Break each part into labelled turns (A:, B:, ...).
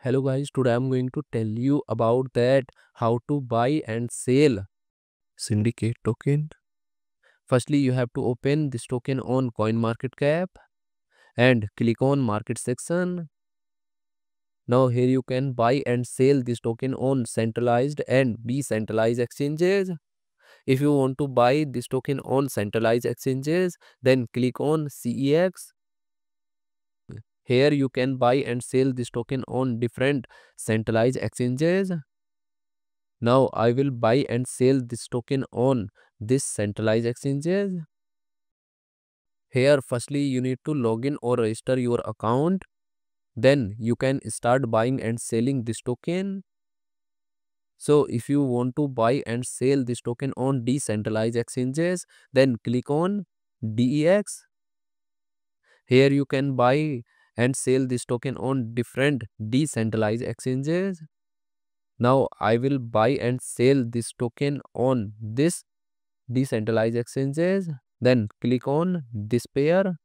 A: Hello guys, today I'm going to tell you about that how to buy and sell syndicate token. Firstly, you have to open this token on CoinMarketCap and click on market section. Now here you can buy and sell this token on centralized and decentralized exchanges. If you want to buy this token on centralized exchanges, then click on CEX. Here you can buy and sell this token on different centralized exchanges. Now I will buy and sell this token on this centralized exchanges. Here firstly you need to log in or register your account. Then you can start buying and selling this token. So if you want to buy and sell this token on decentralized exchanges, then click on DEX. Here you can buy and sell this token on different decentralized exchanges. Now I will buy and sell this token on this decentralized exchanges. Then click on this pair.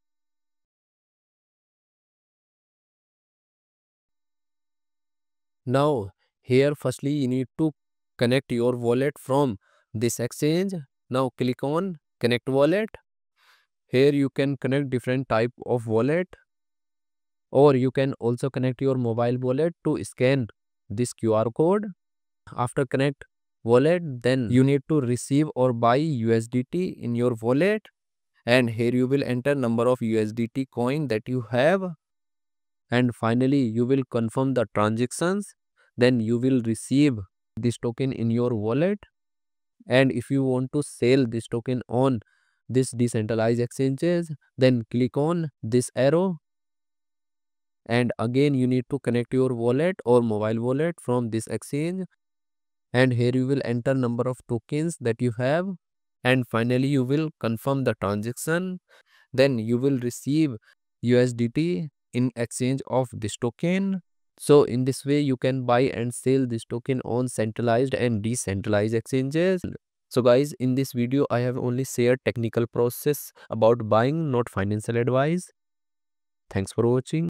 A: Now here firstly you need to connect your wallet from this exchange. Now click on connect wallet. Here you can connect different type of wallet, or you can also connect your mobile wallet to scan this QR code. After connect wallet, then you need to receive or buy USDT in your wallet, and here you will enter number of USDT coin that you have, and finally you will confirm the transactions. Then you will receive this token in your wallet. And if you want to sell this token on this decentralized exchanges, then click on this arrow, and again you need to connect your wallet or mobile wallet from this exchange, and here you will enter number of tokens that you have, and finally you will confirm the transaction. Then you will receive USDT in exchange of this token. So in this way you can buy and sell this token on centralized and decentralized exchanges. So guys, in this video I have only shared technical process about buying, not financial advice. Thanks for watching.